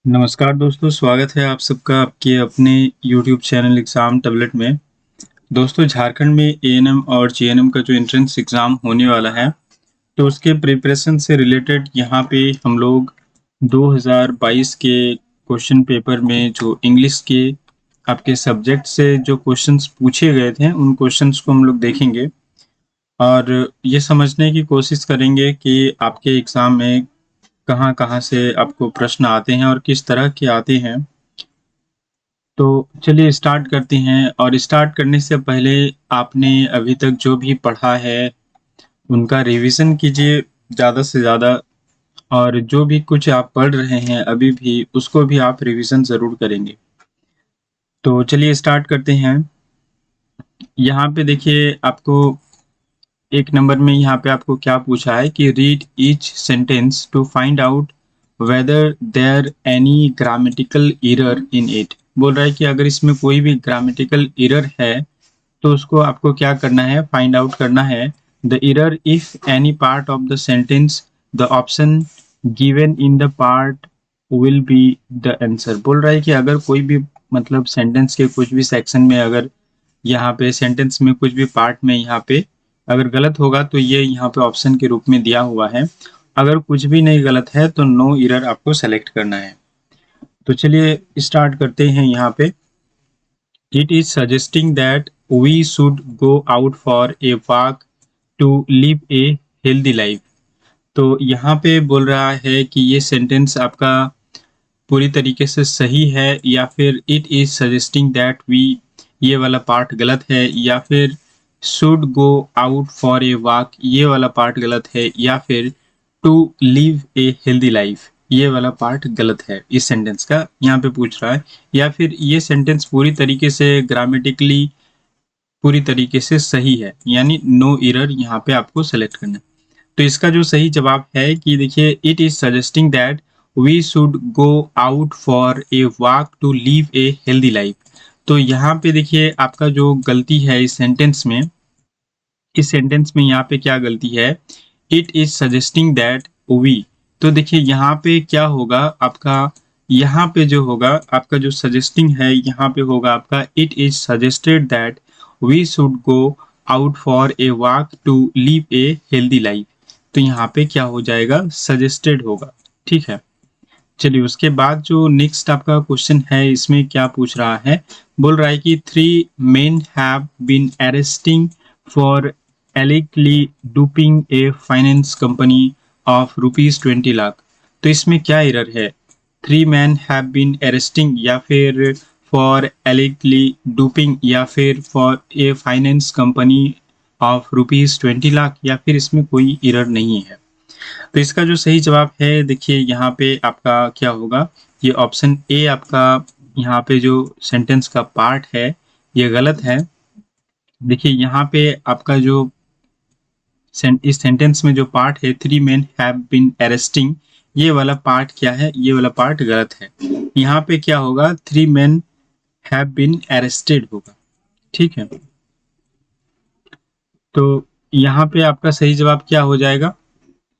नमस्कार दोस्तों, स्वागत है आप सबका आपके अपने YouTube चैनल एग्ज़ाम टैबलेट में। दोस्तों, झारखंड में एएनएम और जीएनएम का जो एंट्रेंस एग्ज़ाम होने वाला है, तो उसके प्रिपरेशन से रिलेटेड यहाँ पे हम लोग 2022 के क्वेश्चन पेपर में जो इंग्लिश के आपके सब्जेक्ट से जो क्वेश्चंस पूछे गए थे, उन क्वेश्चंस को हम लोग देखेंगे और ये समझने की कोशिश करेंगे कि आपके एग्ज़ाम में कहाँ-कहाँ से आपको प्रश्न आते हैं और किस तरह के आते हैं। तो चलिए स्टार्ट करते हैं और स्टार्ट करने से पहले आपने अभी तक जो भी पढ़ा है, उनका रिवीजन कीजिए ज़्यादा से ज़्यादा और जो भी कुछ आप पढ़ रहे हैं अभी भी, उसको भी आप रिवीजन ज़रूर करेंगे। तो चलिए स्टार्ट करते हैं। यहाँ पे देखिए आपको 1 नंबर में यहाँ पे आपको क्या पूछा है कि read each sentence to find out whether there any grammatical error in it. बोल रहा है कि अगर इसमें कोई भी ग्रामेटिकल एरर है तो उसको आपको क्या करना है, फाइंड आउट करना है। The error if any part of the sentence the option given in the part will be the answer. बोल रहा है कि अगर कोई भी मतलब सेंटेंस के कुछ भी सेक्शन में अगर यहाँ पे सेंटेंस में कुछ भी पार्ट में यहाँ पे अगर गलत होगा तो ये यहाँ पे ऑप्शन के रूप में दिया हुआ है। अगर कुछ भी नहीं गलत है तो नो एरर आपको सेलेक्ट करना है। तो चलिए स्टार्ट करते हैं यहाँ पे। It is suggesting that we should go out for a walk to live a healthy life. तो यहाँ पे बोल रहा है कि ये सेंटेंस आपका पूरी तरीके से सही है या फिर it is suggesting that we, ये वाला पार्ट गलत है, या फिर should go out for a walk, ये वाला पार्ट गलत है, या फिर to live a healthy life, ये वाला पार्ट गलत है इस सेंटेंस का, यहाँ पे पूछ रहा है। या फिर ये सेंटेंस पूरी तरीके से ग्रामेटिकली पूरी तरीके से सही है, यानी नो एरर यहाँ पे आपको सेलेक्ट करना है। तो इसका जो सही जवाब है कि देखिए it is suggesting that we should go out for a walk to live a healthy life. तो यहाँ पे देखिए आपका जो गलती है इस सेंटेंस में यहाँ पे क्या गलती है, it is suggesting that we. तो देखिए यहाँ पे क्या होगा आपका, यहाँ पे जो होगा आपका जो सजेस्टिंग है यहाँ पे होगा आपका it is suggested that we should go out for a walk to live a healthy life. तो यहाँ पे क्या हो जाएगा, सजेस्टेड होगा। ठीक है, चलिए उसके बाद जो नेक्स्ट आपका क्वेश्चन है इसमें क्या पूछ रहा है, बोल रहा है कि 3 men have been arresting for allegedly duping a finance company of ₹20 lakh. तो इसमें क्या एरर है, 3 men have been arresting या फिर for allegedly duping या फिर for a finance company of ₹20 lakh, या फिर इसमें कोई एरर नहीं है। तो इसका जो सही जवाब है देखिए यहाँ पे आपका क्या होगा, ये ऑप्शन ए आपका यहाँ पे जो सेंटेंस का पार्ट है ये गलत है। देखिए यहाँ पे आपका जो इस सेंटेंस में जो पार्ट है 3 men have been arresting, ये वाला पार्ट क्या है, ये वाला पार्ट गलत है। यहाँ पे क्या होगा, 3 men have been arrested होगा। ठीक है, तो यहाँ पे आपका सही जवाब क्या हो जाएगा,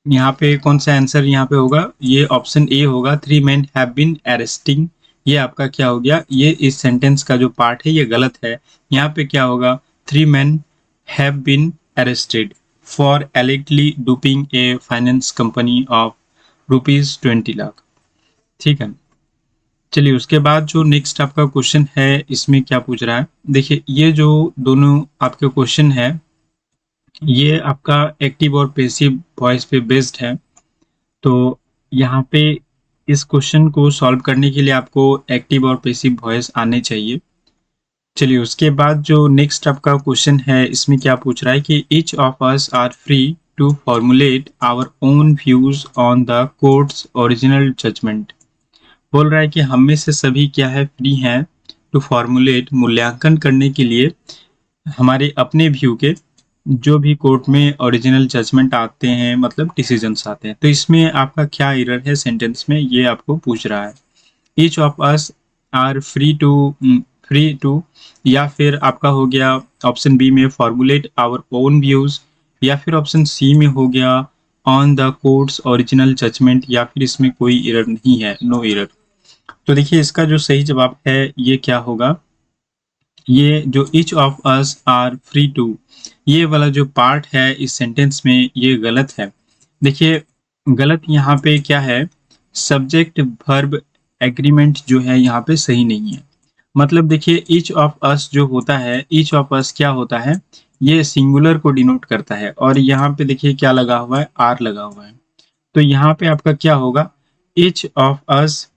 यहाँ पे कौन सा आंसर यहाँ पे होगा, ये ऑप्शन ए होगा, 3 men have been arresting। ये आपका क्या हो गया, ये इस सेंटेंस का जो पार्ट है ये गलत है। यहाँ पे क्या होगा, 3 men have been arrested for allegedly duping a finance company of ₹20 lakh. ठीक है, चलिए उसके बाद जो नेक्स्ट आपका क्वेश्चन है इसमें क्या पूछ रहा है, देखिए ये जो दोनों आपके क्वेश्चन है ये आपका एक्टिव और पैसिव वॉइस पे बेस्ड है। तो यहाँ पे इस क्वेश्चन को सॉल्व करने के लिए आपको एक्टिव और पैसिव वॉइस आने चाहिए। चलिए उसके बाद जो नेक्स्ट आपका क्वेश्चन है इसमें क्या पूछ रहा है कि each of us are free to formulate our own views on the courts original judgement. बोल रहा है कि हम में से सभी क्या है, फ्री हैं टू फॉर्मुलेट, मूल्यांकन करने के लिए हमारे अपने व्यू के जो भी कोर्ट में ओरिजिनल जजमेंट आते हैं, मतलब डिसीजंस आते हैं। तो इसमें आपका क्या एरर है सेंटेंस में, ये आपको पूछ रहा है। Each of us are free to, या फिर आपका हो गया ऑप्शन बी में फॉर्मुलेट आवर ओन व्यूज, या फिर ऑप्शन सी में हो गया on the courts original judgement, या फिर इसमें कोई एरर नहीं है, नो एरर। तो देखिए इसका जो सही जवाब है ये क्या होगा, ये जो each of us are free to, ये वाला जो पार्ट है इस सेंटेंस में ये गलत है। देखिए गलत यहाँ पे क्या है, सब्जेक्ट वर्ब एग्रीमेंट जो है यहाँ पे सही नहीं है। मतलब देखिए ईच ऑफ अस जो होता है, ईच ऑफ अस क्या होता है, ये सिंगुलर को डिनोट करता है और यहाँ पे देखिए क्या लगा हुआ है, आर लगा हुआ है। तो यहाँ पे आपका क्या होगा, each of us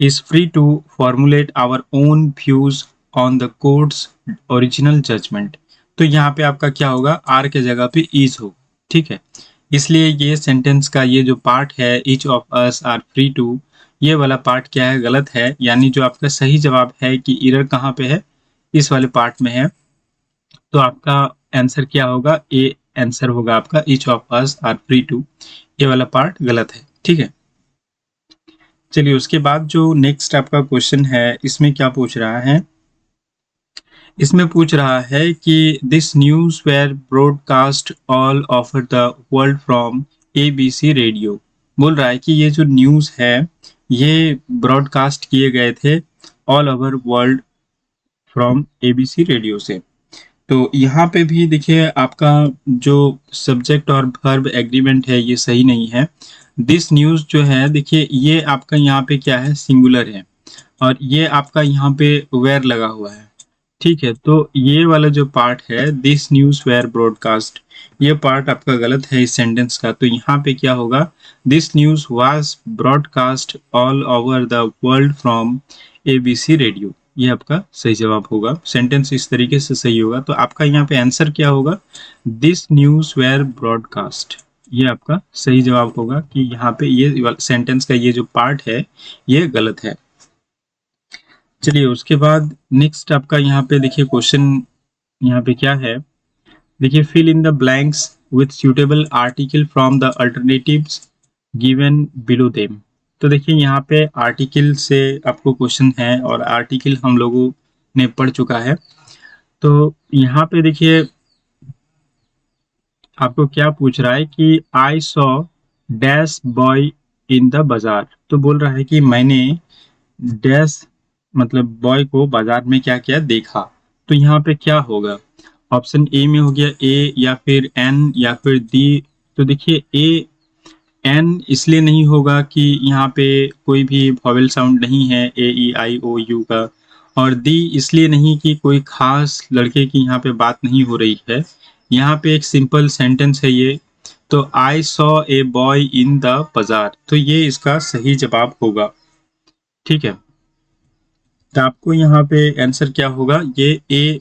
is free to formulate our own views on the court's original judgment। तो यहाँ पे आपका क्या होगा, आर के जगह पे इज हो, ठीक है। इसलिए ये सेंटेंस का ये जो पार्ट है each of us are free to, ये वाला पार्ट क्या है, गलत है। यानी जो आपका सही जवाब है कि एरर कहाँ पे है, इस वाले पार्ट में है। तो आपका आंसर क्या होगा, ए आंसर होगा आपका each of us are free to, ये वाला पार्ट गलत है, ठीक है। चलिए उसके बाद जो नेक्स्ट आपका क्वेश्चन है इसमें क्या पूछ रहा है, इसमें पूछ रहा है कि this news were broadcast all over the world from ABC radio. बोल रहा है कि ये जो न्यूज़ है ये ब्रॉडकास्ट किए गए थे all over world from ABC radio से। तो यहाँ पे भी देखिए आपका जो सब्जेक्ट और वर्ब एग्रीमेंट है ये सही नहीं है। दिस न्यूज़ जो है देखिए ये आपका यहाँ पे क्या है, सिंगुलर है और ये आपका यहाँ पे वेयर लगा हुआ है, ठीक है। तो ये वाला जो पार्ट है दिस न्यूज़ वेयर ब्रॉडकास्ट, ये पार्ट आपका गलत है इस सेंटेंस का। तो यहाँ पे क्या होगा, this news was broadcast all over the world from ABC radio, ये आपका सही जवाब होगा। सेंटेंस इस तरीके से सही होगा। तो आपका यहाँ पे आंसर क्या होगा, दिस न्यूज़ वेयर ब्रॉडकास्ट, ये आपका सही जवाब होगा कि यहाँ पे ये सेंटेंस का ये जो पार्ट है ये गलत है। चलिए उसके बाद नेक्स्ट आपका यहाँ पे देखिए क्वेश्चन यहाँ पे क्या है, देखिए fill in the blanks with suitable article from the alternatives given below them. तो देखिए यहाँ पे आर्टिकल से आपको क्वेश्चन है और आर्टिकल हम लोगों ने पढ़ चुका है। तो यहाँ पे देखिए आपको क्या पूछ रहा है कि I saw dash boy in the बाजार। तो बोल रहा है कि मैंने डैश मतलब बॉय को बाजार में क्या किया, देखा। तो यहाँ पे क्या होगा, ऑप्शन ए में हो गया ए या फिर एन या फिर डी। तो देखिए ए एन इसलिए नहीं होगा कि यहाँ पे कोई भी वॉवेल साउंड नहीं है ए ई आई ओ यू का, और दी इसलिए नहीं कि कोई खास लड़के की यहाँ पे बात नहीं हो रही है। यहाँ पे एक सिंपल सेंटेंस है ये। तो I saw a boy in the बाजार, तो ये इसका सही जवाब होगा, ठीक है। तो आपको यहाँ पे आंसर क्या होगा, ये ए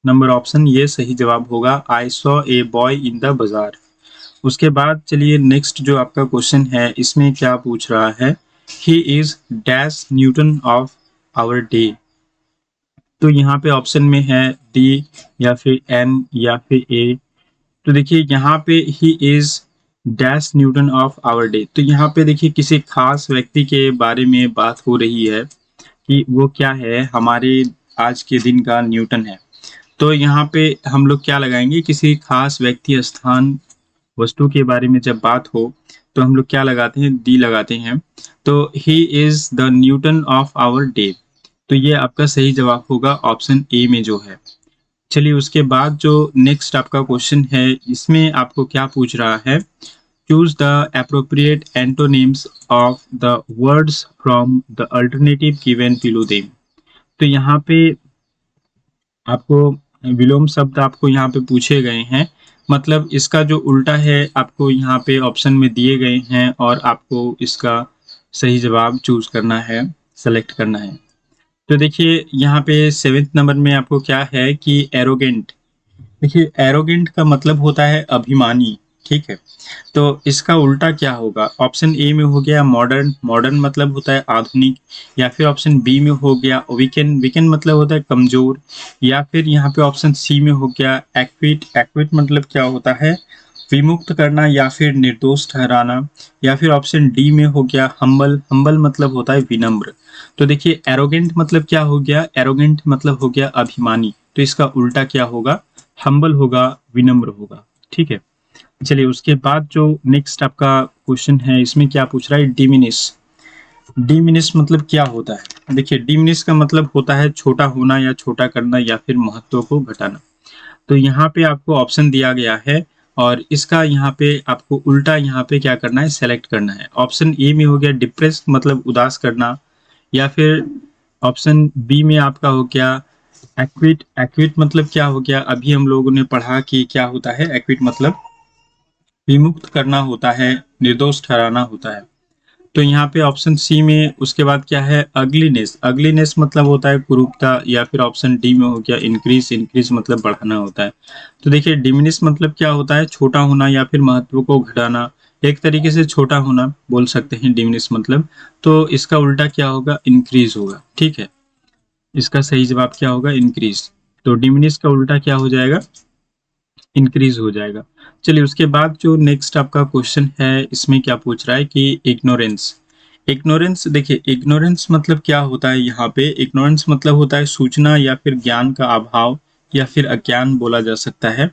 नंबर ऑप्शन ये सही जवाब होगा, I saw a boy in the बाजार। उसके बाद चलिए नेक्स्ट जो आपका क्वेश्चन है इसमें क्या पूछ रहा है, he is dash Newton of our day. तो यहाँ पे ऑप्शन में है डी या फिर एन या फिर ए। तो देखिए यहाँ पे he is dash Newton of our day, तो यहाँ पे देखिए किसी खास व्यक्ति के बारे में बात हो रही है कि वो क्या है, हमारे आज के दिन का न्यूटन है। तो यहाँ पे हम लोग क्या लगाएंगे, किसी खास व्यक्ति स्थान वस्तु के बारे में जब बात हो तो हम लोग क्या लगाते हैं, डी लगाते हैं। तो he is the Newton of our day, तो ये आपका सही जवाब होगा ऑप्शन ए में जो है। चलिए उसके बाद जो नेक्स्ट आपका क्वेश्चन है इसमें आपको क्या पूछ रहा है, choose the appropriate antonyms of the words from the alternative given below them. तो यहाँ पे आपको विलोम शब्द आपको यहाँ पे पूछे गए हैं, मतलब इसका जो उल्टा है आपको यहाँ पे ऑप्शन में दिए गए हैं और आपको इसका सही जवाब चूज करना है, सेलेक्ट करना है। तो देखिए यहाँ पे 7th नंबर में आपको क्या है कि एरोगेंट। देखिए एरोगेंट का मतलब होता है अभिमानी, ठीक है। तो इसका उल्टा क्या होगा, ऑप्शन ए में हो गया मॉडर्न, मॉडर्न मतलब होता है आधुनिक, या फिर ऑप्शन बी में हो गया वीकेंड, वीकेंड मतलब होता है कमजोर, या फिर यहाँ पे ऑप्शन सी में हो गया एक्विट, एक्विट मतलब क्या होता है विमुक्त करना या फिर निर्दोष ठहराना, या फिर ऑप्शन डी में हो गया हम्बल, हम्बल मतलब होता है विनम्र। तो देखिए एरोगेंट मतलब क्या हो गया, एरोगेंट मतलब हो गया अभिमानी, तो इसका उल्टा क्या होगा, हम्बल होगा, विनम्र होगा, ठीक है। चलिए उसके बाद जो नेक्स्ट आपका क्वेश्चन है इसमें क्या पूछ रहा है, डिमिनिश। डिमिनिश मतलब क्या होता है? देखिए, डिमिनिश का मतलब होता है छोटा होना या छोटा करना या फिर महत्व को घटाना। तो यहाँ पे आपको ऑप्शन दिया गया है और इसका यहाँ पे आपको उल्टा यहाँ पे क्या करना है, सेलेक्ट करना है। ऑप्शन ए में हो गया डिप्रेस्ड मतलब उदास करना, या फिर ऑप्शन बी में आपका हो गया एक्विट। एक्विट मतलब क्या हो गया, अभी हम लोगों ने पढ़ा कि क्या होता है एक्विट मतलब विमुक्त करना होता है, निर्दोष ठहराना होता है। तो यहाँ पे ऑप्शन सी में उसके बाद क्या है, अगलीनेस। अगलीनेस मतलब होता है कुरूपता, या फिर ऑप्शन डी में हो गया इंक्रीज। इंक्रीज मतलब बढ़ाना होता है। तो देखिए डिमिनिश मतलब क्या होता है, छोटा होना या फिर महत्व को घटाना। एक तरीके से छोटा होना बोल सकते हैं डिमिनिश मतलब। तो इसका उल्टा क्या होगा, इंक्रीज होगा। ठीक है, इसका सही जवाब क्या होगा, इंक्रीज। तो डिमिनिश का उल्टा क्या हो जाएगा, इंक्रीज हो जाएगा। चलिए उसके बाद जो नेक्स्ट आपका क्वेश्चन है, इसमें क्या पूछ रहा है कि इग्नोरेंस। इग्नोरेंस, देखिए इग्नोरेंस मतलब क्या होता है, यहाँ पे इग्नोरेंस मतलब होता है सूचना या फिर ज्ञान का अभाव या फिर अज्ञान बोला जा सकता है।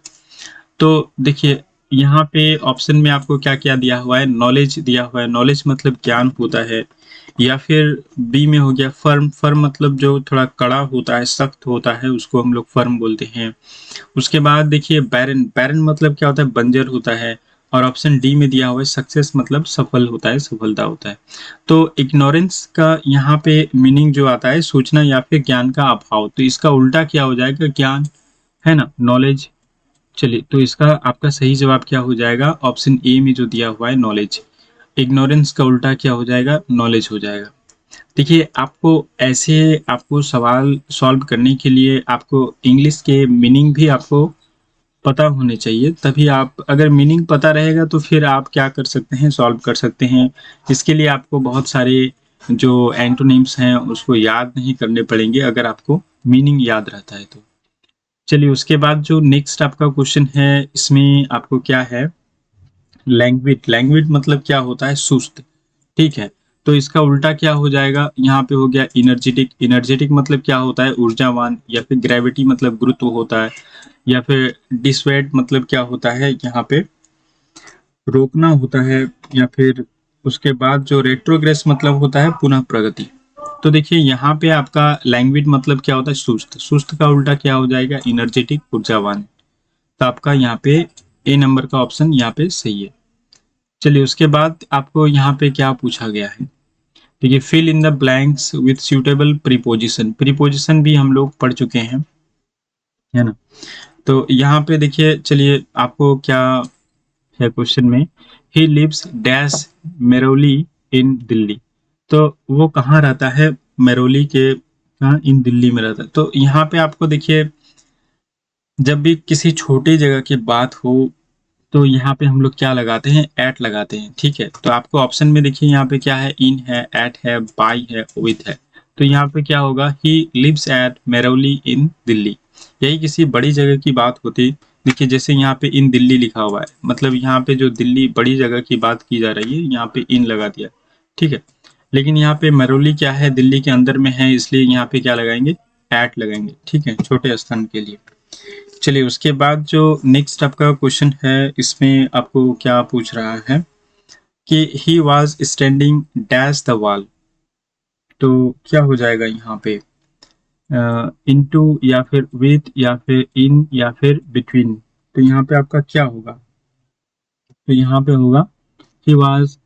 तो देखिए यहाँ पे ऑप्शन में आपको क्या क्या दिया हुआ है, नॉलेज दिया हुआ है। नॉलेज मतलब ज्ञान होता है। या फिर बी में हो गया फर्म। फर्म मतलब जो थोड़ा कड़ा होता है, सख्त होता है, उसको हम लोग फर्म बोलते हैं। उसके बाद देखिए बैरन। बैरन मतलब क्या होता है, बंजर होता है। और ऑप्शन डी में दिया हुआ है सक्सेस मतलब सफल होता है, सफलता होता है। तो इग्नोरेंस का यहाँ पे मीनिंग जो आता है सूचना या फिर ज्ञान का अभाव। तो इसका उल्टा क्या हो जाएगा, ज्ञान, है ना, नॉलेज। चलिए तो इसका आपका सही जवाब क्या हो जाएगा, ऑप्शन ए में जो दिया हुआ है नॉलेज। इग्नोरेंस का उल्टा क्या हो जाएगा, नॉलेज हो जाएगा। देखिए आपको ऐसे आपको सवाल सॉल्व करने के लिए आपको इंग्लिश के मीनिंग भी आपको पता होने चाहिए, तभी आप, अगर मीनिंग पता रहेगा तो फिर आप क्या कर सकते हैं, सॉल्व कर सकते हैं। इसके लिए आपको बहुत सारे जो एंटोनिम्स हैं उसको याद नहीं करने पड़ेंगे, अगर आपको मीनिंग याद रहता है तो। चलिए उसके बाद जो नेक्स्ट आपका क्वेश्चन है, इसमें आपको क्या है, लैंग्वेज। लैंग्वेज मतलब क्या होता है, सुस्त। ठीक है, तो इसका उल्टा क्या हो जाएगा, यहाँ पे हो गया इनर्जेटिक। इनर्जेटिक मतलब क्या होता है, ऊर्जावान। या फिर ग्रेविटी मतलब गुरुत्व होता है। या फिर डिसवेट मतलब क्या होता है, यहाँ पे रोकना होता है। या फिर उसके बाद जो रेट्रोग्रेस मतलब होता है पुनः प्रगति। तो देखिए यहाँ पे आपका लैंग्वेज मतलब क्या होता है, सुस्त। सुस्त का उल्टा क्या हो जाएगा, इनर्जेटिक, ऊर्जावान। तो आपका यहाँ पे ए नंबर का ऑप्शन यहाँ पे सही है। चलिए उसके बाद आपको यहाँ पे क्या पूछा गया है, देखिए fill in the blanks with suitable preposition. Preposition भी हम लोग पढ़ चुके हैं, है ना। तो यहाँ पे देखिए, चलिए आपको क्या है क्वेश्चन में, ही लिव्स डैश मेरोली इन दिल्ली। तो वो कहाँ रहता है, मेरोली के कहाँ, इन दिल्ली में रहता है। तो यहाँ पे आपको देखिए, जब भी किसी छोटी जगह की बात हो तो यहाँ पे हम लोग क्या लगाते हैं, एट लगाते हैं। ठीक है, तो आपको ऑप्शन में देखिए यहाँ पे क्या है, इन है, एट है, बाई है, विथ है। तो यहाँ पे क्या होगा, ही लिव्स एट मेरोली इन दिल्ली। यही किसी बड़ी जगह की बात होती, देखिए जैसे यहाँ पे इन दिल्ली लिखा हुआ है, मतलब यहाँ पे जो दिल्ली बड़ी जगह की बात की जा रही है, यहाँ पे इन लगा दिया। ठीक है, लेकिन यहाँ पे मेरोली क्या है, दिल्ली के अंदर में है, इसलिए यहाँ पे क्या लगाएंगे, एट लगाएंगे। ठीक है, छोटे स्थान के लिए। चलिए उसके बाद जो नेक्स्ट आपका क्वेश्चन है, इसमें आपको क्या पूछ रहा है कि he was standing dash the wall. तो क्या हो जाएगा यहाँ पे, इनटू या फिर विथ या फिर इन या फिर बिटवीन। तो यहाँ पे आपका क्या होगा, तो यहाँ पे होगा he was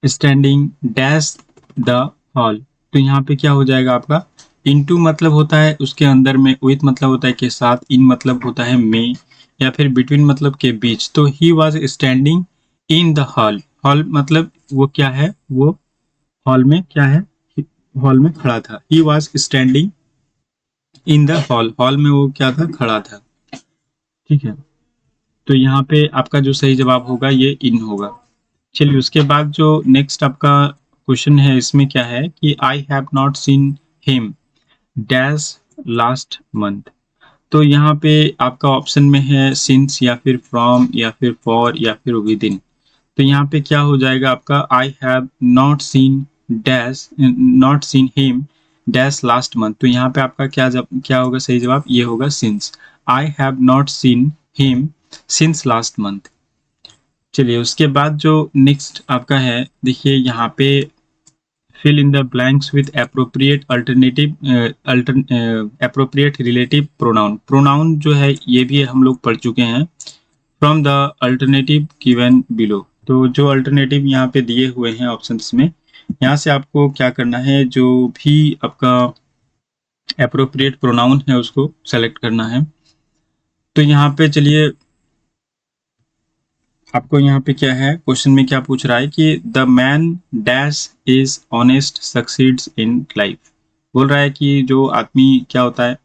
standing dash the hall. तो यहाँ पे क्या हो जाएगा आपका, इनटू मतलब होता है उसके अंदर में, विथ मतलब होता है के साथ, इन मतलब होता है में, या फिर बिटवीन मतलब के बीच। तो he was standing in the hall. Hall मतलब वो क्या है, वो हॉल में क्या है, हॉल में खड़ा था। He was standing in the hall, hall में वो क्या था, खड़ा था। ठीक है, तो यहाँ पे आपका जो सही जवाब होगा ये इन होगा। चलिए उसके बाद जो नेक्स्ट आपका क्वेश्चन है, इसमें क्या है कि I have not seen him dash last month. तो यहाँ पे आपका ऑप्शन में है सिंस या फिर फ्रॉम या फिर फॉर या फिर विद इन। तो यहाँ पे क्या हो जाएगा आपका, I have not seen dash, not seen him dash last month. तो यहाँ पे आपका क्या होगा सही जवाब, ये होगा since. I have not seen him since last month. चलिए उसके बाद जो नेक्स्ट आपका है, देखिए यहाँ पे fill in the blanks with appropriate relative pronoun. pronoun जो है ये भी हम लोग पढ़ चुके हैं from the alternative given below. तो जो अल्टरनेटिव यहाँ पे दिए हुए हैं ऑप्शंस में, यहाँ से आपको क्या करना है, जो भी आपका एप्रोप्रिएट प्रोनाउन है उसको सेलेक्ट करना है। तो यहाँ पे चलिए, आपको यहाँ पे क्या है, क्वेश्चन में क्या पूछ रहा है कि the man dash is honest succeeds in life. बोल रहा है कि जो आदमी क्या होता है,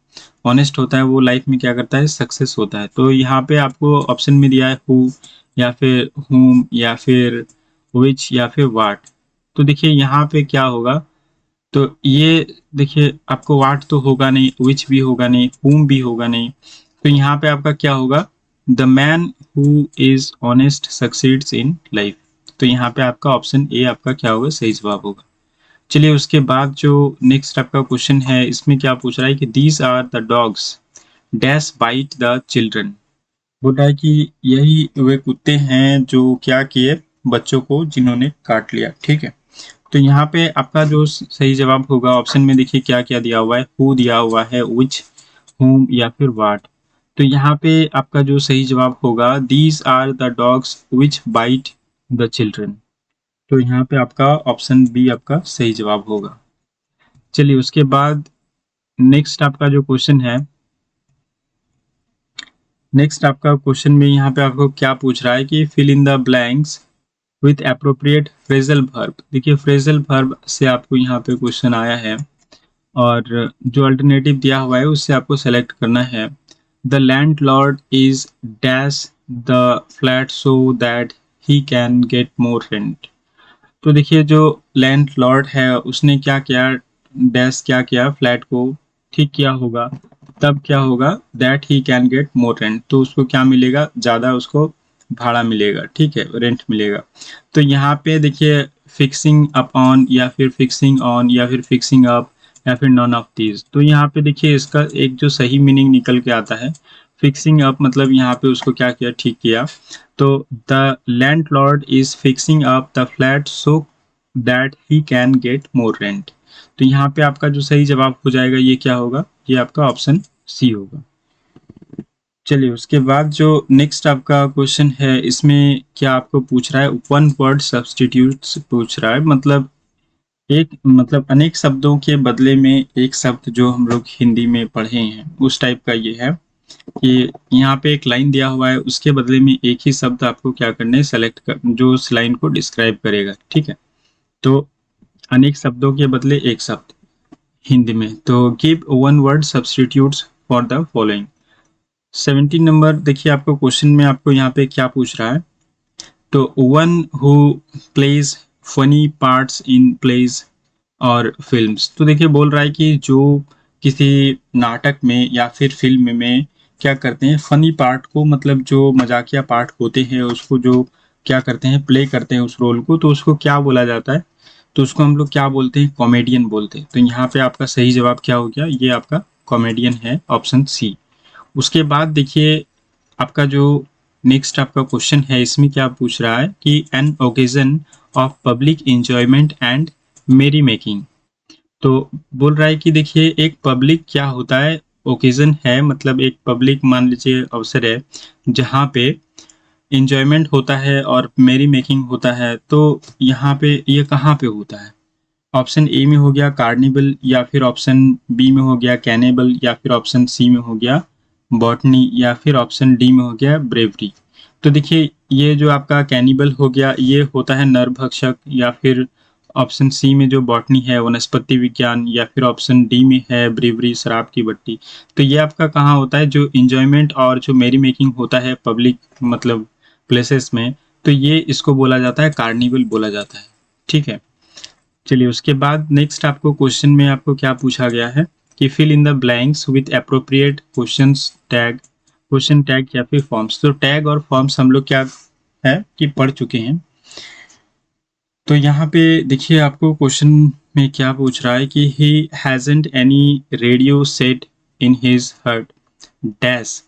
ऑनेस्ट होता है, वो लाइफ में क्या करता है, सक्सेस होता है। तो यहाँ पे आपको ऑप्शन में दिया है हु, या फिर हुम, या फिर विच, या फिर वाट। तो देखिए यहाँ पे क्या होगा, तो ये देखिए आपको वाट तो होगा नहीं, विच भी होगा नहीं, हुम भी होगा नहीं। तो यहाँ पे आपका क्या होगा, the man who is honest succeeds in life. तो यहाँ पे आपका ऑप्शन ए आपका क्या होगा, सही जवाब होगा। चलिए उसके बाद जो नेक्स्ट आपका क्वेश्चन है, इसमें क्या पूछ रहा है कि these are the dogs dash bite the children. बोल रहा है कि यही वे कुत्ते हैं जो क्या किए, बच्चों को जिन्होंने काट लिया। ठीक है, तो यहाँ पे आपका जो सही जवाब होगा, ऑप्शन में देखिए क्या क्या दिया हुआ है, हु दिया हुआ है, विच, हुम, या फिर वाट। तो यहाँ पे आपका जो सही जवाब होगा, these are the dogs which bite the children. तो यहाँ पे आपका ऑप्शन बी आपका सही जवाब होगा। चलिए उसके बाद नेक्स्ट आपका जो क्वेश्चन है, नेक्स्ट आपका क्वेश्चन में यहाँ पे आपको क्या पूछ रहा है कि fill in the blanks with appropriate phrasal verb. देखिए फ्रेजल वर्ब से आपको यहाँ पे क्वेश्चन आया है, और जो अल्टरनेटिव दिया हुआ है उससे आपको सेलेक्ट करना है। The landlord is dash the flat so that he can get more rent. तो देखिए जो लैंडलॉर्ड है उसने क्या किया, डैश क्या किया, फ्लैट को ठीक किया होगा, तब क्या होगा, that he can get more rent. तो उसको क्या मिलेगा, ज़्यादा उसको भाड़ा मिलेगा, ठीक है, रेंट मिलेगा। तो यहाँ पे देखिए फिक्सिंग अपॉन, या फिर फिक्सिंग ऑन, या फिर फिक्सिंग अप, या फिर नॉन ऑफ दीज। तो यहाँ पे देखिए इसका एक जो सही मीनिंग निकल के आता है, फिक्सिंग अप मतलब यहाँ पे उसको क्या किया, ठीक किया। तो the landlord is fixing up the flat so that he can get more rent. तो यहाँ पे आपका जो सही जवाब हो जाएगा, ये क्या होगा, ये आपका ऑप्शन सी होगा। चलिए उसके बाद जो नेक्स्ट आपका क्वेश्चन है, इसमें क्या आपको पूछ रहा है, वन वर्ड सब्सटीट्यूट्स पूछ रहा है। मतलब अनेक शब्दों के बदले में एक शब्द जो हम लोग हिंदी में पढ़े हैं, उस टाइप का ये है कि यहाँ पे एक लाइन दिया हुआ है, उसके बदले में एक ही शब्द आपको क्या करना है, सेलेक्ट कर, जो उस लाइन को डिस्क्राइब करेगा। ठीक है, तो अनेक शब्दों के बदले एक शब्द हिंदी में, तो give one word substitutes for the following. 17 number देखिए आपको क्वेश्चन में आपको यहाँ पे क्या पूछ रहा है, तो one who plays funny parts in plays और फिल्म्स। तो देखिए बोल रहा है कि जो किसी नाटक में या फिर फिल्म में क्या करते हैं, फनी पार्ट को, मतलब जो मजाकिया पार्ट होते हैं उसको जो क्या करते हैं, प्ले करते हैं उस रोल को, तो उसको क्या बोला जाता है, तो उसको हम लोग क्या बोलते हैं, कॉमेडियन बोलते हैं। तो यहाँ पे आपका सही जवाब क्या हो गया, ये आपका कॉमेडियन है, ऑप्शन सी। उसके बाद देखिए आपका जो नेक्स्ट आपका क्वेश्चन है, इसमें क्या पूछ रहा है कि an occasion of public enjoyment and मेरी मेकिंग। तो बोल रहा है कि देखिए एक पब्लिक क्या होता है, ओकेजन है, मतलब एक पब्लिक मान लीजिए अवसर है जहाँ पे एंजॉयमेंट होता है और मेरी मेकिंग होता है। तो यहाँ पे ये कहाँ पे होता है, ऑप्शन ए में हो गया कार्निवल, या फिर ऑप्शन बी में हो गया कैनेबल, या फिर ऑप्शन सी में हो गया बॉटनी, या फिर ऑप्शन डी में हो गया ब्रेवरी। तो देखिए ये जो आपका कैनिबल हो गया, ये होता है नरभक्षक, या फिर ऑप्शन सी में जो बॉटनी है वनस्पति विज्ञान, या फिर ऑप्शन डी में है ब्रेवरी शराब की भट्टी। तो ये आपका कहाँ होता है, जो इंजॉयमेंट और जो मेरी मेकिंग होता है पब्लिक मतलब प्लेसेस में, तो ये इसको बोला जाता है कार्निवल बोला जाता है। ठीक है, चलिए उसके बाद नेक्स्ट आपको क्वेश्चन में आपको क्या पूछा गया है कि fill in the blanks with appropriate questions tag, question tag या फिर फॉर्म्स। तो टैग और फॉर्म्स हम लोग क्या है कि पढ़ चुके हैं। तो यहाँ पे देखिए आपको क्वेश्चन में क्या पूछ रहा है कि he hasn't any radio set in his hurt dash,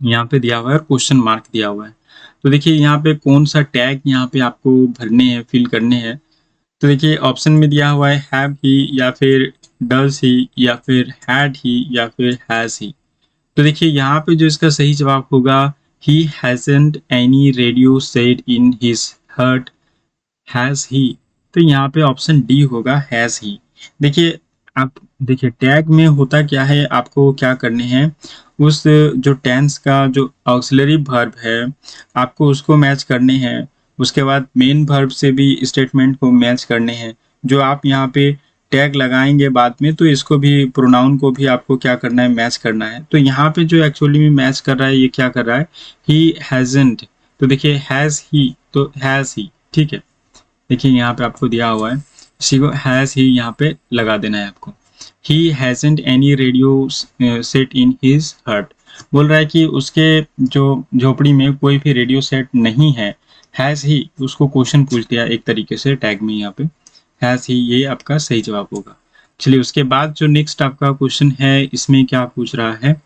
यहाँ पे दिया हुआ है, क्वेश्चन मार्क दिया हुआ है। तो देखिए यहाँ पे कौन सा टैग यहाँ पे आपको भरने हैं, फिल करने हैं। तो देखिए ऑप्शन में दिया हुआ है हैव ही या फिर डज ही या फिर हैड ही या फिर हैज़ ही। तो देखिए यहाँ पे जो इसका सही जवाब होगा, he hasn't any radio set in his hurt has he. तो यहाँ पे ऑप्शन डी होगा हैज़ ही। देखिए आप देखिए टैग में होता क्या है, आपको क्या करने हैं, उस जो टेंस का जो ऑक्सिलरी वर्ब है आपको उसको मैच करने हैं, उसके बाद मेन वर्ब से भी स्टेटमेंट को मैच करने हैं। जो आप यहाँ पे टैग लगाएंगे बाद में तो इसको भी प्रोनाउन को भी आपको क्या करना है, मैच करना है। तो यहाँ पे जो एक्चुअली में मैच कर रहा है ये क्या कर रहा है, ही हैजंट। तो देखिए हैज़ ही तो हैज़ ही, ठीक है। देखिए यहाँ पे आपको दिया हुआ है, इसी को हैज़ ही यहाँ पे लगा देना है आपको। He hasn't any radio set in his hurt, बोल रहा है कि उसके जो झोपड़ी में कोई भी रेडियो सेट नहीं है। हैज़ ही उसको क्वेश्चन पूछ दिया एक तरीके से टैग में, यहाँ पे हैज़ ही ये आपका सही जवाब होगा। चलिए उसके बाद जो नेक्स्ट आपका क्वेश्चन है इसमें क्या पूछ रहा है,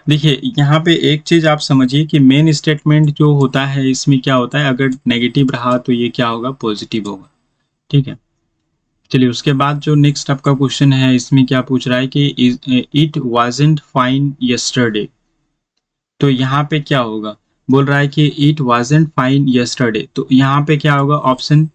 देखिए यहाँ पे एक चीज आप समझिए कि मेन स्टेटमेंट जो होता है इसमें क्या होता है, अगर नेगेटिव रहा तो ये क्या होगा, पॉजिटिव होगा, ठीक है। चलिए उसके बाद जो नेक्स्ट आपका क्वेश्चन है इसमें क्या पूछ रहा है कि इट वाजंट फाइन यस्टरडे। तो यहाँ पे क्या होगा, बोल रहा है कि इट वाजंट फाइन यस्टरडे। तो यहाँ पे क्या होगा, ऑप्शन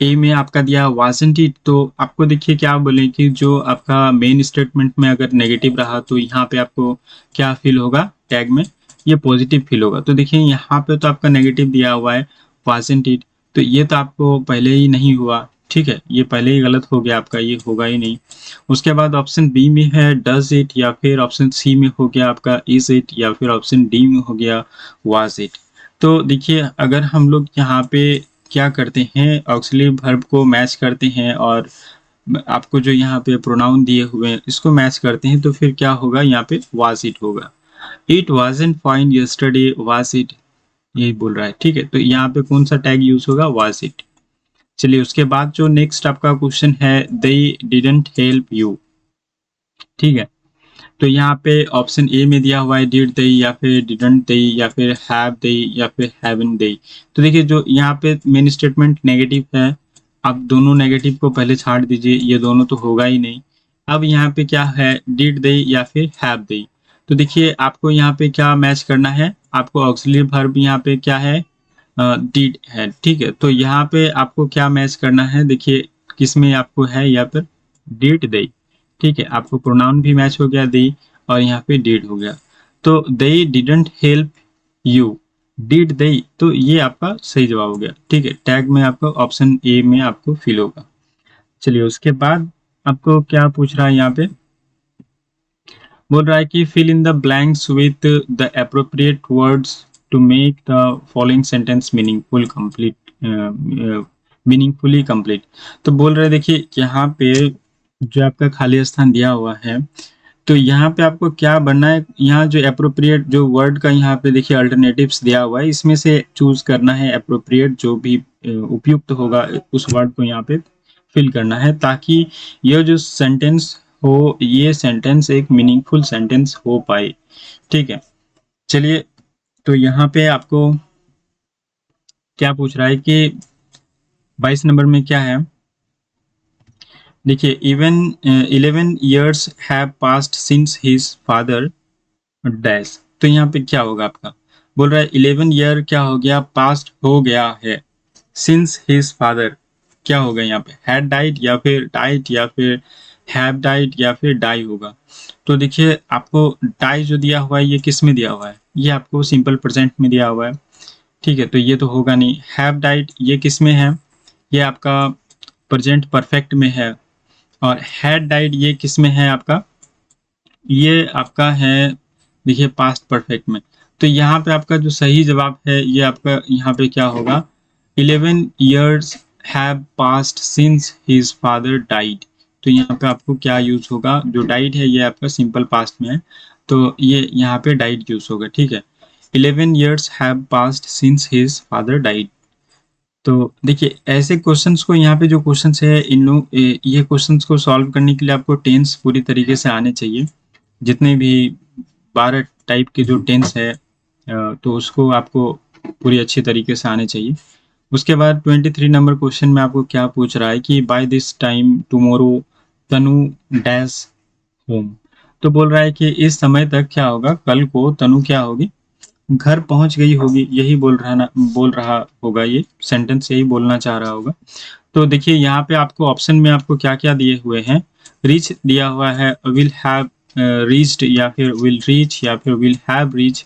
ए में आपका दिया वाजंट इट। तो आपको देखिए क्या बोले कि जो आपका मेन स्टेटमेंट में अगर नेगेटिव रहा तो यहाँ पे आपको क्या फील होगा, टैग में ये पॉजिटिव फील होगा। तो देखिए यहाँ पे तो आपका नेगेटिव दिया हुआ है वाजंट इट, तो ये तो आपको पहले ही नहीं हुआ, ठीक है, ये पहले ही गलत हो गया आपका, ये होगा ही नहीं। उसके बाद ऑप्शन बी में है डज इट, या फिर ऑप्शन सी में हो गया आपका इज इट, या फिर ऑप्शन डी में हो गया वाज इट। तो देखिए अगर हम लोग यहाँ पे क्या करते हैं, ऑक्सिलरी वर्ब को मैच करते हैं और आपको जो यहाँ पे प्रोनाउन दिए हुए हैं इसको मैच करते हैं, तो फिर क्या होगा, यहाँ पे वाज इट होगा। It wasn't fine yesterday was it, यही बोल रहा है, ठीक है। तो यहाँ पे कौन सा टैग यूज होगा, वाज इट। चलिए उसके बाद जो नेक्स्ट आपका क्वेश्चन है, दे डिडंट हेल्प यू, ठीक है। तो यहाँ पे ऑप्शन ए में दिया हुआ है डिड दे, या फिर डिडंट दे, या फिर हैव दे, या फिर हैवन दे। तो देखिए जो यहाँ पे मेन स्टेटमेंट नेगेटिव है, आप दोनों नेगेटिव को पहले छाड़ दीजिए, ये दोनों तो होगा ही नहीं। अब यहाँ पे क्या है, डिड दे या फिर हैव दे। तो देखिए आपको यहाँ पे क्या मैच करना है, आपको ऑक्सिलरी वर्ब यहाँ पे क्या है, डिड है, ठीक है। तो यहाँ पे आपको क्या मैच करना है, देखिए किसमें आपको है, यहाँ पर डिड दे, ठीक है। आपको प्रोनाउन भी मैच हो गया दे, और यहाँ पे डिड हो गया। तो they didn't help you, did they, तो ये आपका सही जवाब हो गया, ठीक है। टैग में आपको ऑप्शन ए में आपको फिल होगा। चलिए उसके बाद आपको क्या पूछ रहा है, यहाँ पे बोल रहा है कि fill in the blanks with the appropriate words to make the following sentence meaningful complete, meaningfully complete. तो बोल रहे देखिए यहाँ पे जो आपका खाली स्थान दिया हुआ है, तो यहाँ पे आपको क्या बनना है, यहाँ जो अप्रोप्रिएट जो वर्ड का यहाँ पे देखिए अल्टरनेटिव्स दिया हुआ है, इसमें से चूज करना है अप्रोप्रिएट, जो भी उपयुक्त होगा उस वर्ड को यहाँ पे फिल करना है, ताकि यह जो सेंटेंस हो, ये सेंटेंस एक मीनिंगफुल सेंटेंस हो पाए, ठीक है। चलिए तो यहाँ पे आपको क्या पूछ रहा है कि 22 नंबर में क्या है, देखिए even 11 years have passed since his father dash. तो यहाँ पे क्या होगा आपका, बोल रहा है 11 ईयर क्या हो गया, पास्ट हो गया है, सिंस हिज फादर क्या होगा, यहाँ पे हैड डाइड, या फिर डाइड, या फिर हैव डाइड, या फिर डाई होगा। तो देखिए आपको डाई जो दिया हुआ है ये किस में दिया हुआ है, ये आपको सिंपल प्रेजेंट में दिया हुआ है, ठीक है। तो ये तो होगा नहीं। हैव डाइड ये किस में है, ये आपका प्रेजेंट परफेक्ट में है। और हैड डाइड ये किस में है आपका, ये आपका है देखिए पास्ट परफेक्ट में। तो यहाँ पे आपका जो सही जवाब है ये आपका यहाँ पे क्या होगा, 11 years have passed since his father died. तो यहाँ पे आपको क्या यूज होगा, जो डाइड है ये आपका सिंपल पास्ट में है, तो ये यहाँ पे डाइड यूज होगा, ठीक है। 11 years have passed since his father died. तो देखिए ऐसे क्वेश्चंस को, यहाँ पे जो क्वेश्चंस है इन लोग ये क्वेश्चंस को सॉल्व करने के लिए आपको टेंस पूरी तरीके से आने चाहिए, जितने भी 12 टाइप के जो टेंस है तो उसको आपको पूरी अच्छी तरीके से आने चाहिए। उसके बाद 23 नंबर क्वेश्चन में आपको क्या पूछ रहा है कि by this time tomorrow Tanu dash home. तो बोल रहा है कि इस समय तक क्या होगा, कल को तनु क्या होगी, घर पहुंच गई होगी। यही बोल रहा होगा, ये सेंटेंस यही बोलना चाह रहा होगा। तो देखिए यहाँ पे आपको ऑप्शन में आपको क्या क्या दिए हुए हैं। रीच दिया हुआ है, विल हैव रीच्ड, या फिर विल रीच, या फिर विल हैव रीच।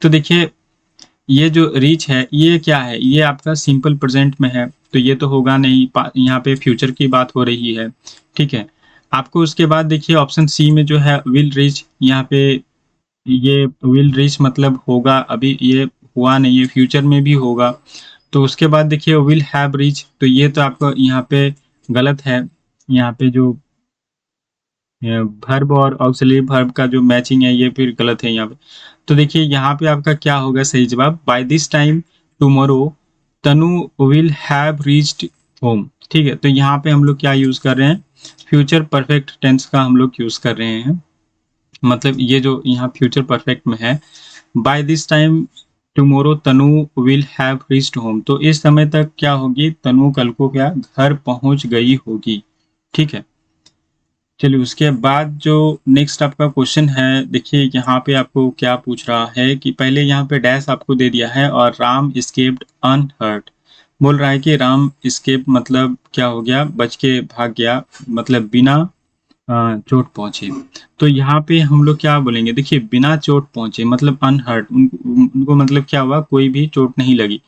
तो देखिए ये जो रीच है ये क्या है, ये आपका सिंपल प्रेजेंट में है, तो ये तो होगा नहीं, यहाँ पे फ्यूचर की बात हो रही है। ठीक है, आपको उसके बाद देखिए ऑप्शन सी में जो है विल रीच, यहाँ पे ये विल रीच मतलब होगा, अभी ये हुआ नहीं है, फ्यूचर में भी होगा। तो उसके बाद देखिए विल हैव रीच, तो ये तो आपका यहाँ पे गलत है। यहाँ पे जो वर्ब और ऑक्सिलरी वर्ब का जो मैचिंग है ये फिर गलत है यहाँ पे। तो देखिए यहाँ पे आपका क्या होगा सही जवाब, by this time tomorrow Tanu will have reached home. ठीक है, तो यहाँ पे हम लोग क्या यूज कर रहे हैं, फ्यूचर परफेक्ट टेंस का हम लोग यूज कर रहे हैं। मतलब ये जो यहाँ फ्यूचर परफेक्ट में है, by this time tomorrow Tanu will have reached home, तो इस समय तक क्या होगी, तनु कल को क्या घर पहुंच गई होगी। ठीक है, चलिए उसके बाद जो नेक्स्ट आपका क्वेश्चन है, देखिए यहाँ पे आपको क्या पूछ रहा है कि पहले यहाँ पे डैश आपको दे दिया है और राम एस्केप्ड अनहर्ट। बोल रहा है कि राम एस्केप मतलब क्या हो गया, बच के भाग गया, मतलब बिना चोट पहुंचे। तो यहाँ पे हम लोग क्या बोलेंगे, देखिए बिना चोट पहुंचे मतलब अनहर्ट, उनको मतलब क्या हुआ, कोई भी चोट नहीं लगी।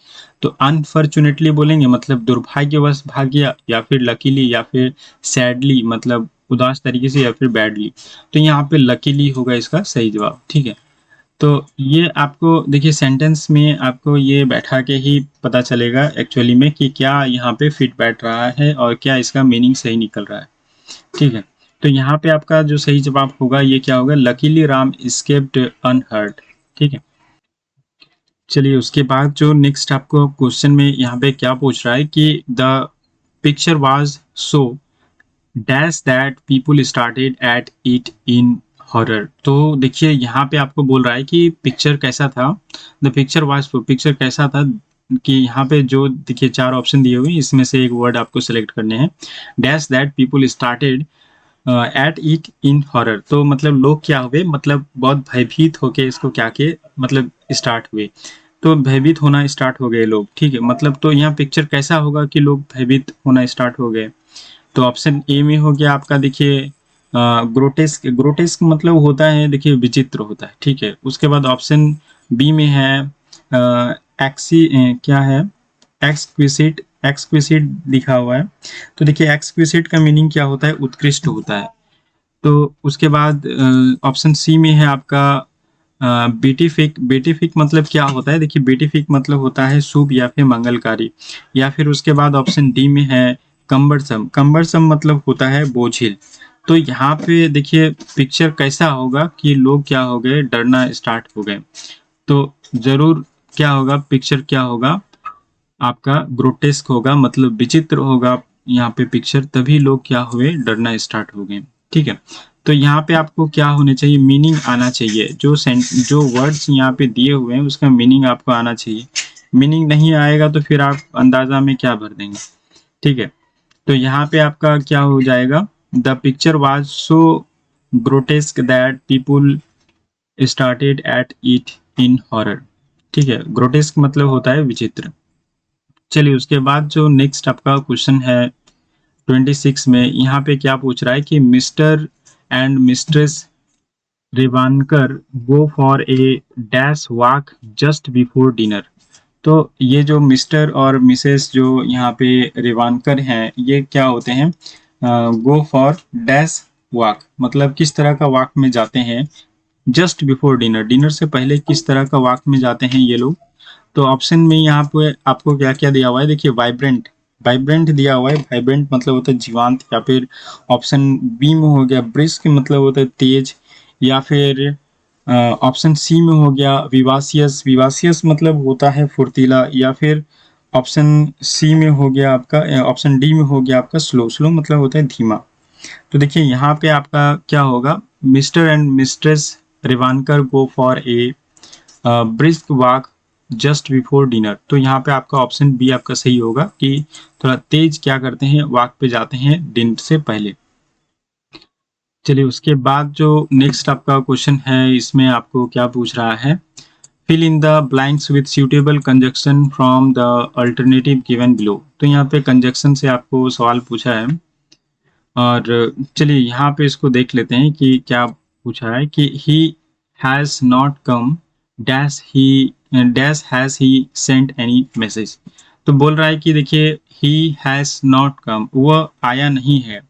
तो अनफॉर्चुनेटली बोलेंगे मतलब दुर्भाग्यवश भाग गया, या फिर लकीली, या फिर सैडली मतलब उदास तरीके से, या फिर बैडली। तो यहाँ पे लकीली होगा इसका सही जवाब। ठीक है, तो ये आपको देखिए सेंटेंस में आपको ये बैठा के ही पता चलेगा एक्चुअली में कि क्या यहाँ पे फिट बैठ रहा है और क्या इसका मीनिंग सही निकल रहा है। ठीक है, तो यहाँ पे आपका जो सही जवाब होगा ये क्या होगा, लकीली राम एस्केप्ड अनहर्ट। ठीक है, चलिए उसके बाद जो नेक्स्ट आपको क्वेश्चन में यहाँ पे क्या पूछ रहा है कि the picture was so dash that people started at it in horror. तो देखिए यहाँ पे आपको बोल रहा है कि पिक्चर कैसा था, द पिक्चर वाज, पिक्चर कैसा था, कि यहाँ पे जो देखिए चार ऑप्शन दिए हुए हैं इसमें से एक वर्ड आपको सेलेक्ट करने हैं। Dash that people started at it in horror, तो मतलब लोग क्या हुए, मतलब बहुत भयभीत होके इसको क्या के मतलब स्टार्ट हुए, तो भयभीत होना स्टार्ट हो गए लोग। ठीक है, मतलब तो यहाँ पिक्चर कैसा होगा कि लोग भयभीत होना स्टार्ट हो गए। तो ऑप्शन ए में हो गया आपका देखिए ग्रोटेस्क, ग्रोटेस्क मतलब होता है देखिए विचित्र होता है। ठीक है, उसके बाद ऑप्शन बी में है एक्सी क्या है, एक्सक्विसिट, एक्सक्विसिट लिखा हुआ है। तो देखिए एक्सक्विसिट का मीनिंग क्या होता है, उत्कृष्ट होता है। तो उसके बाद ऑप्शन सी में है आपका बेटिफिक, बेटिफिक मतलब क्या होता है, देखिए बेटिफिक मतलब होता है शुभ या फिर मंगलकारी। या फिर उसके बाद ऑप्शन डी में है कम्बरसम, कम्बरसम मतलब होता है बोझिल। तो यहाँ पे देखिए पिक्चर कैसा होगा कि लोग क्या हो गए, डरना स्टार्ट हो गए। तो जरूर क्या होगा, पिक्चर क्या होगा आपका ग्रोटेस्क होगा, मतलब विचित्र होगा यहाँ पे पिक्चर, तभी लोग क्या हुए, डरना स्टार्ट हो गए। ठीक है, तो यहाँ पे आपको क्या होने चाहिए, मीनिंग आना चाहिए, जो वर्ड्स यहाँ पे दिए हुए हैं उसका मीनिंग आपको आना चाहिए। मीनिंग नहीं आएगा तो फिर आप अंदाजा में क्या भर देंगे। ठीक है, तो यहाँ पे आपका क्या हो जाएगा, the picture was so grotesque that people started at it in horror. ठीक है, ग्रोटेस्क मतलब होता है विचित्र। चलिए उसके बाद जो नेक्स्ट आपका क्वेश्चन है 26 में, यहाँ पे क्या पूछ रहा है कि mister and mistress Revankar go for a dash walk just before dinner. तो ये जो मिस्टर और मिसेस जो यहाँ पे रेवानकर हैं ये क्या होते हैं, गो फॉर डैश वॉक मतलब किस तरह का वॉक में जाते हैं, जस्ट बिफोर डिनर, डिनर से पहले किस तरह का वॉक में जाते हैं ये लोग। तो ऑप्शन में यहाँ पे आपको क्या क्या दिया हुआ है, देखिए वाइब्रेंट, वाइब्रेंट दिया हुआ है, वाइब्रेंट मतलब होता है जीवांत। या फिर ऑप्शन बी में हो गया ब्रिस्क मतलब होता है तेज। या फिर ऑप्शन सी में हो गया विवासियस, विवासियस मतलब होता है फुर्तीला। या फिर ऑप्शन सी में हो गया आपका, ऑप्शन डी में हो गया आपका स्लो, स्लो मतलब होता है धीमा। तो देखिए यहाँ पे आपका क्या होगा, mister and mistress Revankar go for a brisk walk just before dinner. तो यहाँ पे आपका ऑप्शन बी आपका सही होगा कि थोड़ा तेज क्या करते हैं, वॉक पे जाते हैं डिनर से पहले। चलिए उसके बाद जो नेक्स्ट आपका क्वेश्चन है, इसमें आपको क्या पूछ रहा है, fill in the blanks with suitable conjunction from the alternative given below. तो यहाँ पे कंजक्शन से आपको सवाल पूछा है, और चलिए यहाँ पे इसको देख लेते हैं कि क्या पूछा है कि he has not come dash has he sent any message. तो बोल रहा है कि देखिए ही हैज़ नॉट कम, वह आया नहीं है,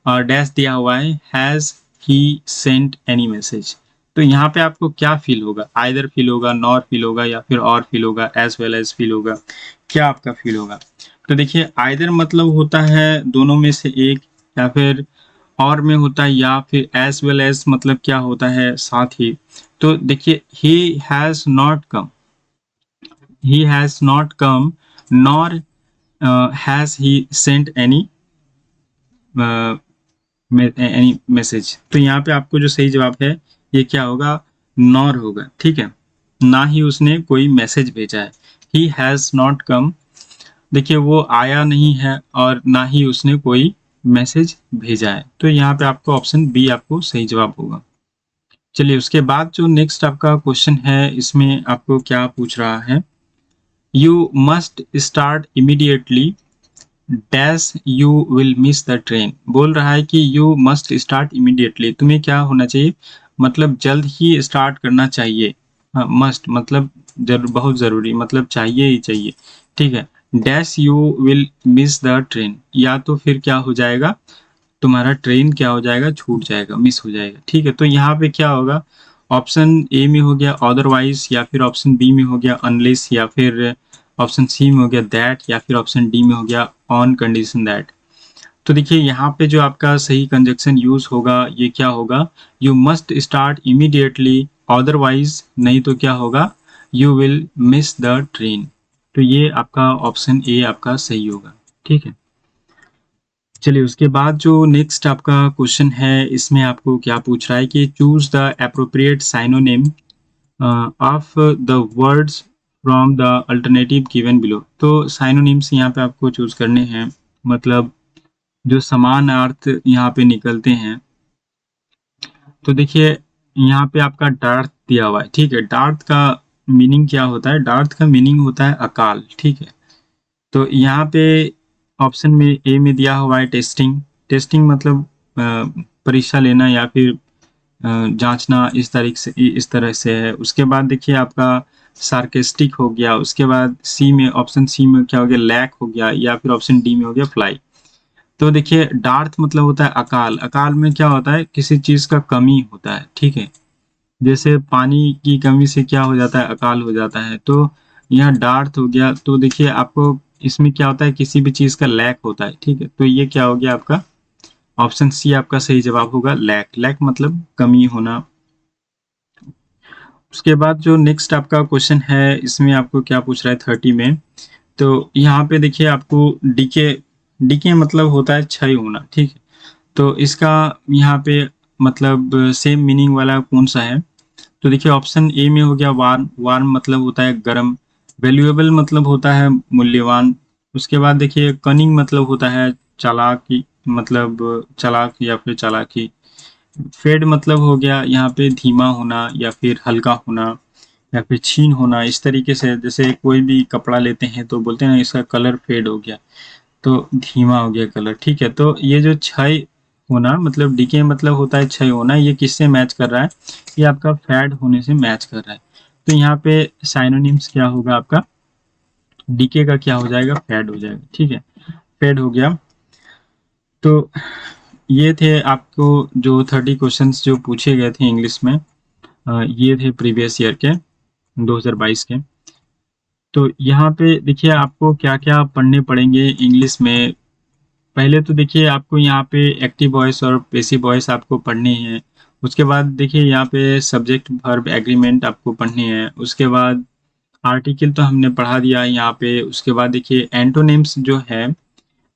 और डैश दिया हुआ है has he sent any message. तो यहाँ पे आपको क्या फील होगा, आइदर फील होगा, नॉर फील होगा, या फिर और फील होगा, एज वेल एज फील होगा, क्या आपका फील होगा। तो देखिए आइदर मतलब होता है दोनों में से एक, या फिर और में होता है, या फिर एज वेल एज मतलब क्या होता है, साथ ही। तो देखिए he has not come, he has not come nor has he sent any any message. तो यहाँ पे आपको जो सही जवाब है ये क्या होगा, नॉर होगा, ठीक है, ना ही उसने कोई मैसेज भेजा है। ही हैज नॉट कम, देखिए वो आया नहीं है, और ना ही उसने कोई मैसेज भेजा है। तो यहाँ पे आपको ऑप्शन बी आपको सही जवाब होगा। चलिए उसके बाद जो नेक्स्ट आपका क्वेश्चन है, इसमें आपको क्या पूछ रहा है, you must start immediately dash you will miss the train. बोल रहा है कि यू मस्ट स्टार्ट इमीडिएटली, तुम्हें क्या होना चाहिए, मतलब जल्द ही स्टार्ट करना चाहिए। मस्ट मतलब बहुत ज़रूरी, मतलब चाहिए ही चाहिए, ठीक है। Dash you will miss the train, या तो फिर क्या हो जाएगा, तुम्हारा ट्रेन क्या हो जाएगा, छूट जाएगा, मिस हो जाएगा, ठीक है। तो यहाँ पे क्या होगा, ऑप्शन ए में हो गया अदरवाइज, या फिर ऑप्शन बी में हो गया अनलेस, या फिर ऑप्शन सी में हो गया दैट, या फिर ऑप्शन डी में हो गया ऑन कंडीशन दैट। तो देखिए यहाँ पे जो आपका सही कंजक्शन यूज होगा ये क्या होगा, you must start immediately, otherwise नहीं तो क्या होगा, you will miss the train. तो ये आपका ऑप्शन ए आपका सही होगा, ठीक है। चलिए उसके बाद जो नेक्स्ट आपका क्वेश्चन है, इसमें आपको क्या पूछ रहा है कि choose the appropriate synonym of the words from the alternative given below. तो साइनोनिम्स यहाँ पे आपको चूज करने हैं, मतलब जो समान अर्थ यहाँ पे निकलते हैं। तो देखिए यहाँ पे आपका डार्थ दिया हुआ है, ठीक है। डार्थ का मीनिंग क्या होता है, डार्थ का मीनिंग होता है अकाल, ठीक है। तो यहाँ पे ऑप्शन में ए में दिया हुआ है टेस्टिंग। टेस्टिंग मतलब परीक्षा लेना या फिर जांचना, इस तरह से है। उसके बाद देखिए आपका सार्केस्टिक हो गया। उसके बाद सी में, ऑप्शन सी में क्या हो गया, लैक हो गया, या फिर ऑप्शन डी में हो गया फ्लाई। तो देखिए डार्थ मतलब होता है अकाल। अकाल में क्या होता है, किसी चीज का कमी होता है, ठीक है। जैसे पानी की कमी से क्या हो जाता है, अकाल हो जाता है। तो यहाँ डार्थ हो गया। तो देखिए आपको इसमें क्या होता है, किसी भी चीज का लैक होता है, ठीक है। तो ये क्या हो गया आपका ऑप्शन सी आपका सही जवाब होगा, लैक। लैक मतलब कमी होना। उसके बाद जो नेक्स्ट आपका क्वेश्चन है, इसमें आपको क्या पूछ रहा है 30 में। तो यहाँ पे देखिए आपको डीके, डीके मतलब होता है क्षय होना, ठीक है। तो इसका यहाँ पे मतलब सेम मीनिंग वाला कौन सा है, तो देखिए ऑप्शन ए में हो गया वार्म। वार्म मतलब होता है गर्म। वैल्यूएबल मतलब होता है मूल्यवान। उसके बाद देखिए कनिंग मतलब होता है चालाकी, मतलब चालाक या फिर चालाकी। फेड मतलब हो गया यहाँ पे धीमा होना या फिर हल्का होना या फिर छीन होना। इस तरीके से जैसे कोई भी कपड़ा लेते हैं तो बोलते हैं ना इसका कलर फेड हो गया, तो धीमा हो गया कलर, ठीक है। तो ये जो क्षय होना मतलब डीके मतलब होता है क्षय होना, ये किससे मैच कर रहा है, ये आपका फैड होने से मैच कर रहा है। तो यहाँ पे साइनोनिम्स क्या होगा आपका, डीके का क्या हो जाएगा, फैड हो जाएगा, ठीक है। फैड हो गया। तो ये थे आपको जो 30 क्वेश्चंस जो पूछे गए थे इंग्लिश में, ये थे प्रीवियस ईयर के 2022 के। तो यहाँ पे देखिए आपको क्या क्या पढ़ने पड़ेंगे इंग्लिश में। पहले तो देखिए आपको यहाँ पे एक्टिव वॉइस और पैसिव वॉइस आपको पढ़नी है। उसके बाद देखिए यहाँ पे सब्जेक्ट वर्ब एग्रीमेंट आपको पढ़नी है। उसके बाद आर्टिकल तो हमने पढ़ा दिया है यहाँ पे। उसके बाद देखिए एंटोनिम्स जो है,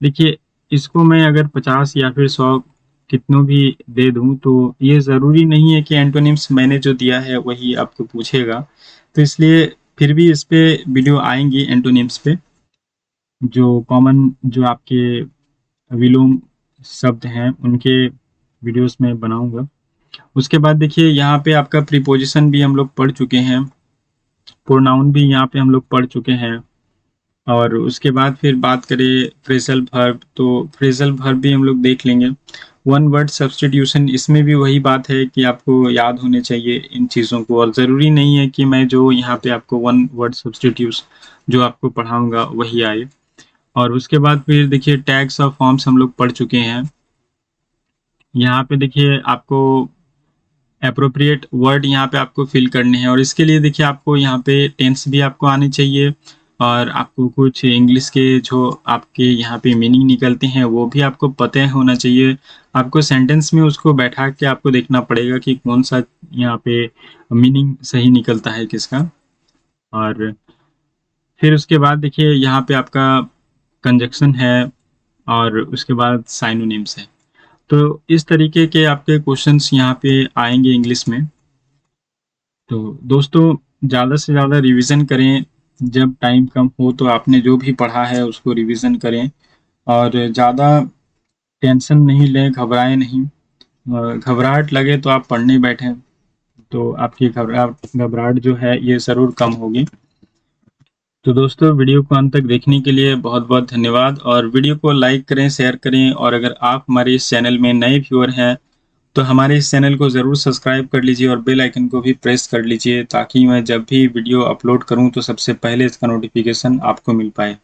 देखिए इसको मैं अगर 50 या फिर 100 कितनों भी दे दूं तो ये ज़रूरी नहीं है कि एंटोनिम्स मैंने जो दिया है वही आपको पूछेगा। तो इसलिए फिर भी इस पे वीडियो आएंगी एंटोनिम्स पे, जो कॉमन जो आपके विलोम शब्द हैं उनके वीडियोस में बनाऊंगा। उसके बाद देखिए यहाँ पे आपका प्रीपोजिशन भी हम लोग पढ़ चुके हैं, प्रोनाउन भी यहाँ पे हम लोग पढ़ चुके हैं। और उसके बाद फिर बात करें फ्रेजल वर्ब, तो फ्रेजल वर्ब भी हम लोग देख लेंगे। वन वर्ड सब्स्टिट्यूशन, इसमें भी वही बात है कि आपको याद होने चाहिए इन चीज़ों को, और ज़रूरी नहीं है कि मैं जो यहाँ पे आपको वन वर्ड सब्स्टिट्यूट जो आपको पढ़ाऊँगा वही आए। और उसके बाद फिर देखिए टैग्स और फॉर्म्स हम लोग पढ़ चुके हैं। यहाँ पे देखिए आपको एप्रोप्रिएट वर्ड यहाँ पे आपको फिल करने हैं, और इसके लिए देखिए आपको यहाँ पे टेंस भी आपको आनी चाहिए, और आपको कुछ इंग्लिश के जो आपके यहाँ पे मीनिंग निकलते हैं वो भी आपको पता होना चाहिए। आपको सेंटेंस में उसको बैठा के आपको देखना पड़ेगा कि कौन सा यहाँ पे मीनिंग सही निकलता है किसका। और फिर उसके बाद देखिए यहाँ पे आपका कंजक्शन है, और उसके बाद साइनोनिम्स है। तो इस तरीके के आपके क्वेश्चंस यहाँ पे आएंगे इंग्लिश में। तो दोस्तों ज़्यादा से ज़्यादा रिवीजन करें, जब टाइम कम हो तो आपने जो भी पढ़ा है उसको रिवीजन करें, और ज़्यादा टेंशन नहीं लें, घबराएं नहीं। घबराहट लगे तो आप पढ़ने बैठें तो आपकी घबराहट जो है ये ज़रूर कम होगी। तो दोस्तों वीडियो को अंत तक देखने के लिए बहुत बहुत धन्यवाद, और वीडियो को लाइक करें, शेयर करें, और अगर आप हमारे इस चैनल में नए व्यूअर हैं तो हमारे इस चैनल को ज़रूर सब्सक्राइब कर लीजिए और बेल आइकन को भी प्रेस कर लीजिए, ताकि मैं जब भी वीडियो अपलोड करूं तो सबसे पहले इसका नोटिफिकेशन आपको मिल पाए।